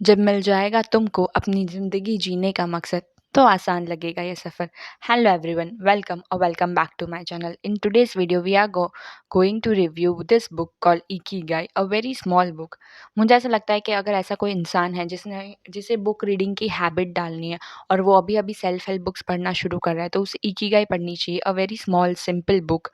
जब मिल जाएगा तुमको अपनी ज़िंदगी जीने का मकसद तो आसान लगेगा ये सफ़र। हेलो एवरीवन, वेलकम और welcome back to my channel. In today's video we are going to review this book called Ikigai, a very small book. मुझे ऐसा लगता है कि अगर ऐसा कोई इंसान है जिसे बुक रीडिंग की हैबिट डालनी है और वो अभी अभी सेल्फ हेल्प बुक्स पढ़ना शुरू कर रहा है, तो उसे इकिगाई पढ़नी चाहिए। A very small simple book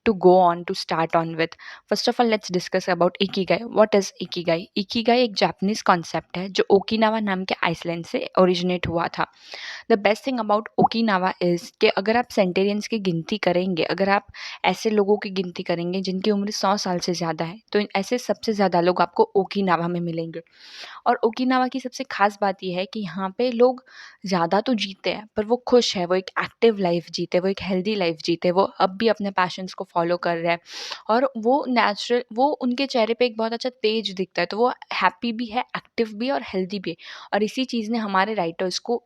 to go on to start on with. First of all let's discuss about Ikigai. What is Ikigai? Ikigai एक जापानीज कॉन्सेप्ट है जो ओकिनावा नाम के आइसलैंड से ओरिजिनेट हुआ था। The best thing about Okinawa is कि अगर आप सेंटेरियंस की गिनती करेंगे, अगर आप ऐसे लोगों की गिनती करेंगे जिनकी उम्र 100 साल से ज़्यादा है, तो ऐसे सबसे ज़्यादा लोग आपको ओकिनावा में मिलेंगे। और ओकिनावा की सबसे खास बात यह है कि यहाँ पे लोग ज़्यादा तो जीते हैं पर वो खुश है, वो एक एक्टिव लाइफ जीते, वो एक हेल्दी लाइफ जीते, वो अब भी अपने पैशंस को फॉलो कर रहे हैं और वो उनके चेहरे पे एक बहुत अच्छा तेज दिखता है, तो वो हैप्पी भी है, एक्टिव भी और हेल्दी भी। और इसी चीज़ ने हमारे राइटर्स को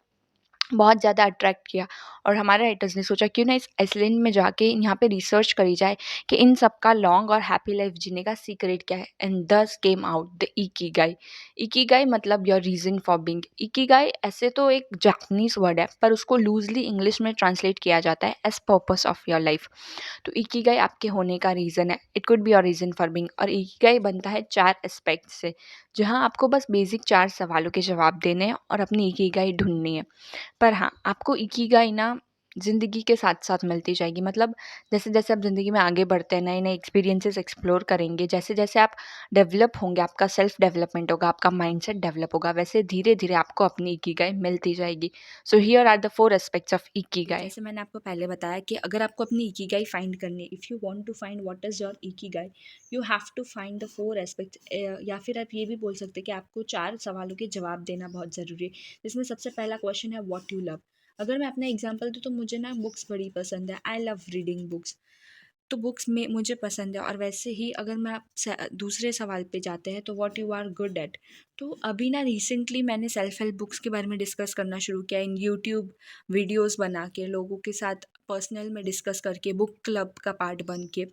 बहुत ज़्यादा अट्रैक्ट किया और हमारे राइटर्स ने सोचा क्यों ना इस आइसलैंड में जाके यहाँ पे रिसर्च करी जाए कि इन सब का लॉन्ग और हैप्पी लाइफ जीने का सीक्रेट क्या है। And this came out the ikigai. Ikigai मतलब your reason for being. Ikigai ऐसे तो एक जापानीज वर्ड है पर उसको लूजली इंग्लिश में ट्रांसलेट किया जाता है as purpose of your life. तो इकिगाई आपके होने का रीज़न है, it could be your reason for being. और इकिगाई बनता है 4 एस्पेक्ट से, जहाँ आपको बस बेसिक 4 सवालों के जवाब देने हैं और अपनी इकिगाई ढूंढनी है। पर हाँ, आपको इकिगाई ना ज़िंदगी के साथ-साथ मिलती जाएगी। मतलब जैसे-जैसे आप ज़िंदगी में आगे बढ़ते हैं, नए-नए एक्सपीरियंसेस एक्सप्लोर करेंगे, जैसे-जैसे आप डेवलप होंगे, आपका सेल्फ डेवलपमेंट होगा, आपका माइंडसेट डेवलप होगा, वैसे धीरे-धीरे आपको अपनी इकिगाई मिलती जाएगी। So here are the 4 aspects of Ikigai. जैसे मैंने आपको पहले बताया कि अगर आपको अपनी इकिगाई फाइंड करनी है, if you want to find what is your Ikigai, you have to find the 4 aspects. या फिर आप ये भी बोल सकते हैं कि आपको 4 सवालों के जवाब देना बहुत ज़रूरी है। जिसमें सबसे पहला क्वेश्चन है व्हाट यू लव। अगर मैं अपना एग्जांपल दूँ तो मुझे ना बुक्स बड़ी पसंद है, आई लव रीडिंग बुक्स। तो बुक्स में मुझे पसंद है। और वैसे ही अगर मैं दूसरे सवाल पे जाते हैं तो what you are good at. तो अभी ना रिसेंटली मैंने सेल्फ हेल्प बुक्स के बारे में डिस्कस करना शुरू किया इन यूट्यूब वीडियोस बना के, लोगों के साथ पर्सनल में डिस्कस करके, बुक क्लब का पार्ट बन के।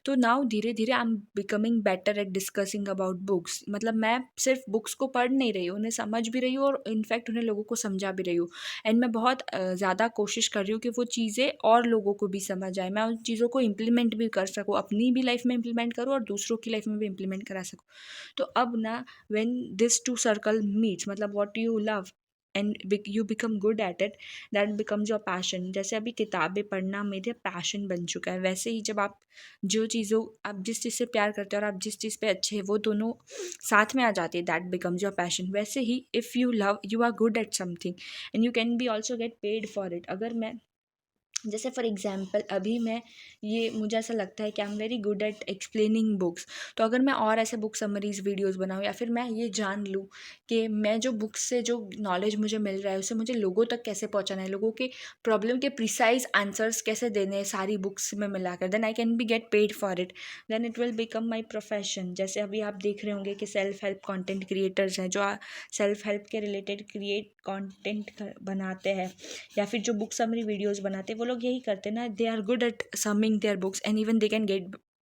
तो नाउ धीरे धीरे I am becoming better at discussing about books. मतलब मैं सिर्फ बुक्स को पढ़ नहीं रही हूँ, उन्हें समझ भी रही हूँ और इनफैक्ट उन्हें लोगों को समझा भी रही हूँ। एंड मैं बहुत ज़्यादा कोशिश कर रही हूँ कि वो चीज़ें और लोगों को भी समझ आए, मैं उन चीज़ों को इम्प्लीमेंट भी कर सकूँ, अपनी भी लाइफ में इम्प्लीमेंट करूँ और दूसरों की लाइफ में भी इम्प्लीमेंट करा सकूँ। तो अब ना when this two circle meets, मतलब what you love and you become good at it, that becomes your passion. जैसे अभी किताबें पढ़ना मेरे पैशन बन चुका है, वैसे ही जब आप जिस चीज़ से प्यार करते हो और आप जिस चीज़ पे अच्छे हैं वो दोनों साथ में आ जाती है, दैट बिकम्स योर पैशन। वैसे ही if you love, you are good at something and you can be also get paid for it. अगर मैं जैसे फॉर एग्जाम्पल अभी मैं ये मुझे ऐसा लगता है कि I am very good at explaining books. तो अगर मैं और ऐसे बुक समरीज वीडियोस बनाऊँ या फिर मैं ये जान लूँ कि मैं जो बुक्स से जो नॉलेज मुझे मिल रहा है उसे मुझे लोगों तक कैसे पहुँचाना है, लोगों के प्रॉब्लम के प्रिसाइज आंसर्स कैसे देने हैं सारी बुक्स में मिलाकर, then I can be get paid for it, then it will become my profession. जैसे अभी आप देख रहे होंगे कि सेल्फ हेल्प कॉन्टेंट क्रिएटर्स हैं जो सेल्फ हेल्प के रिलेटेड क्रिएट कॉन्टेंट बनाते हैं, या फिर जो बुक समरी वीडियोस बनाते हैं, वो लोग यही करते हैं ना, they are good at something their books and even they can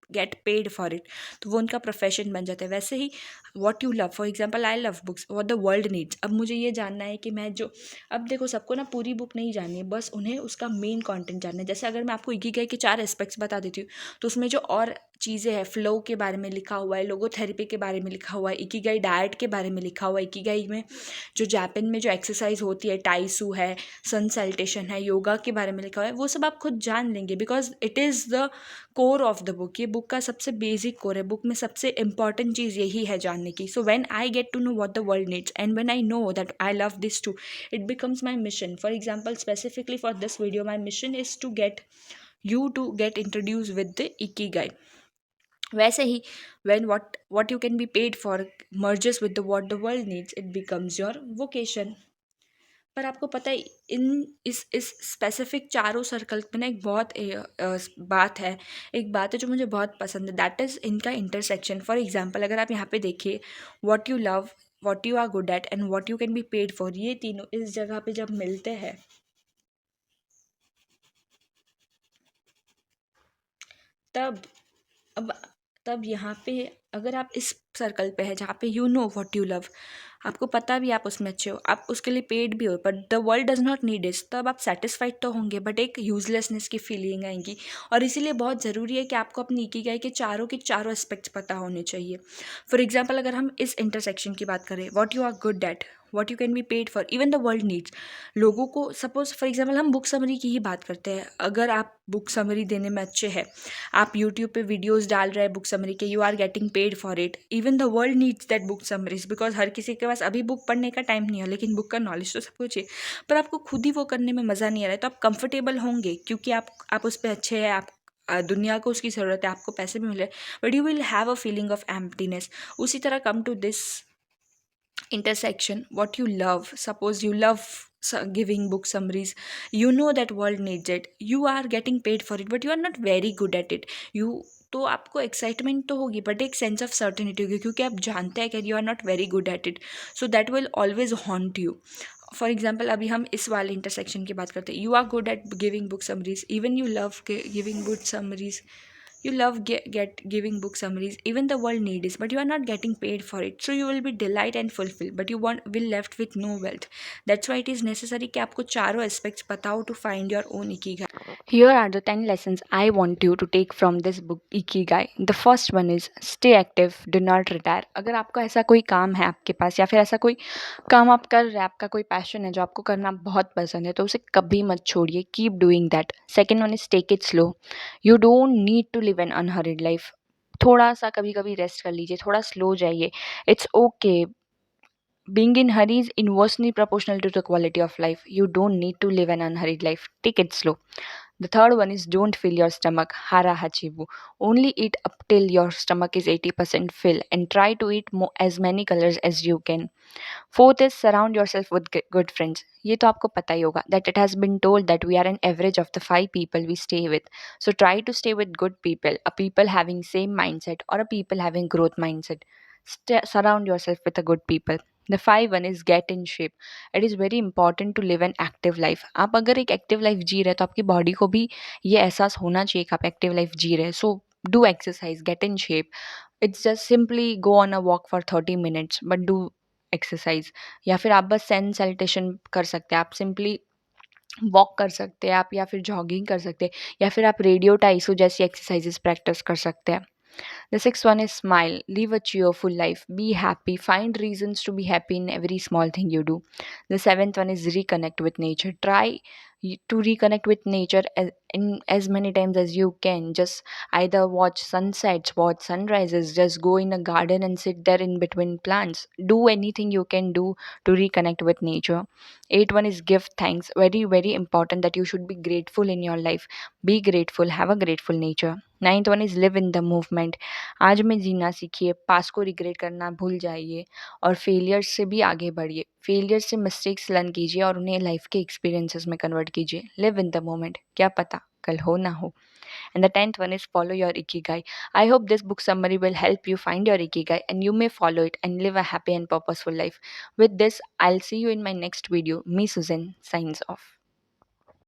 get paid for it. तो वो उनका प्रोफेशन बन जाता है। वैसे ही what you love, for example I love books, what the world needs. अब मुझे ये जानना है कि मैं जो, अब देखो सबको ना पूरी बुक नहीं जाननी है, बस उन्हें उसका मेन कंटेंट जानना है। जैसे अगर मैं आपको इकिगाई के 4 एस्पेक्ट्स बता देती हूँ तो उसमें जो और चीज़ें हैं, फ्लो के बारे में लिखा हुआ है, लोगोथेरेपी के बारे में लिखा हुआ है, इकिगाई डाइट के बारे में लिखा हुआ है, इकिगाई में जो जापान में जो एक्सरसाइज होती है, टाइसू है, सन सैल्टेशन है, योगा के बारे में लिखा हुआ है, वो सब आप खुद जान लेंगे because it is the core of the book. ये बुक का सबसे बेसिक कोर है, बुक में सबसे इंपॉर्टेंट चीज़ यही है जानने की। So when I get to know what the world needs and when I know that I love this too, it becomes my mission. For example specifically for this video my mission is to get you to get introduced with the ikigai. वैसे ही when what you can be paid for merges with the what the world needs, it becomes your vocation. पर आपको पता है इन इस specific चारों circle में ना एक बात है, एक बात है जो मुझे बहुत पसंद है, दैट इज़ इनका इंटरसेक्शन। फॉर एग्जांपल अगर आप यहाँ पे देखिए, what you love, what you are good at and what you can be paid for, ये तीनों इस जगह पे जब मिलते हैं तब अब तब यहाँ पे अगर आप इस सर्कल पे है जहाँ पे you know what you love, आपको पता भी आप उसमें अच्छे हो, आप उसके लिए पेड भी हो, but the world does not need it, तब आप सेटिस्फाइड तो होंगे बट एक यूजलेसनेस की फीलिंग आएंगी। और इसीलिए बहुत ज़रूरी है कि आपको अपनी इकिगाई के चारों एस्पेक्ट्स पता होने चाहिए। फॉर एग्जाम्पल, अगर हम इस इंटरसेक्शन की बात करें, what you are good at, what you can be paid for, even the world needs. लोगों को सपोज फॉर एग्जाम्पल हम बुक समरी की ही बात करते हैं, अगर आप बुक समरी देने में अच्छे हैं, आप यूट्यूब पे वीडियोस डाल रहे हैं बुक समरी के, you are getting paid for it, even the world needs that book summaries, because हर किसी के पास अभी बुक पढ़ने का टाइम नहीं है, लेकिन बुक का नॉलेज तो सबको चाहिए, पर आपको खुद ही वो करने में मज़ा नहीं आ रहा है, तो आप कंफर्टेबल होंगे क्योंकि आप उस पर अच्छे हैं, आप दुनिया को उसकी ज़रूरत है, आपको पैसे भी मिले, but you will have a feeling of emptiness. उसी तरह come to this intersection, what you love, suppose you love giving book summaries, you know that world needs it, you are getting paid for it, but you are not very good at it, you, तो आपको excitement तो होगी but एक sense of certainty होगी क्योंकि आप जानते हैं कि you are not very good at it, so that will always haunt you. For example, अभी हम इस वाले इंटरसेक्शन की बात करते हैं, you are good at giving book summaries, even you love giving book summaries, you love get giving book summaries, even the world need is, but you are not getting paid for it, so you will be delight and fulfilled, but you want will left with no wealth. That's why it is necessary कि आपको चारों aspects पता हो to find your own ikigai. Here are the 10 lessons I want you to take from this book Ikigai. The first one is stay active, do not retire. अगर आपका ऐसा कोई काम है आपके पास, या फिर ऐसा कोई काम आप कर रहे हैं, आपका कोई पैशन है जो आपको करना बहुत पसंद है, तो उसे कभी मत छोड़िए, keep doing that. Second one is take it slow, you don't need to live an unhurried life. थोड़ा सा कभी कभी रेस्ट कर लीजिए, थोड़ा स्लो जाइए, it's okay. Being in hurry is inversely proportional to the quality of life. You don't need to live an unhurried life. Take it slow. The third one is don't fill your stomach. Hara hachibu. Only eat up till your stomach is 80% fill and try to eat as many colors as you can. Fourth is surround yourself with good friends. ये तो आपको पता ही होगा that it has been told that we are an average of the 5 people we stay with. So try to stay with good people, a people having same mindset or a people having growth mindset. Surround yourself with a good people. The five one is get in shape. It is very important to live an active life. आप अगर एक active life जी रहे हैं तो आपकी body को भी ये एहसास होना चाहिए कि आप एक्टिव लाइफ जी रहे हैं. So do exercise, get in shape. It's just simply go on a walk for 30 minutes, but do exercise. या फिर आप बस सेल्फ कर सकते हैं, आप सिंपली वॉक कर सकते हैं आप, या फिर जॉगिंग कर सकते हैं, या फिर आप रेडियो टाइसो जैसी एक्सरसाइजेस प्रैक्टिस कर सकते हैं. The sixth one is smile. Live a cheerful life. Be happy. Find reasons to be happy in every small thing you do. The seventh one is reconnect with nature. Try to reconnect with nature in as many times as you can. Just either watch sunsets, watch sunrises, just go in a garden and sit there in between plants. Do anything you can do to reconnect with nature. Eighth one is give thanks. Very, very important that you should be grateful in your life. Be grateful. Have a grateful nature. Ninth one is live in the movement. आज में जीना सीखिए, पास को regret करना भूल जाइए और failures से भी आगे बढ़िए. फेलियर्स से मिस्टेक्स लर्न कीजिए और उन्हें लाइफ के एक्सपीरियंसेस में कन्वर्ट कीजिए. लिव इन द मोमेंट, क्या पता कल हो ना हो. And the 10th one is follow your ikigai. I hope this book summary will help you find your ikigai and you may follow it and live a happy and purposeful life. With this, I'll see you in my next video. Me, Susan, signs off.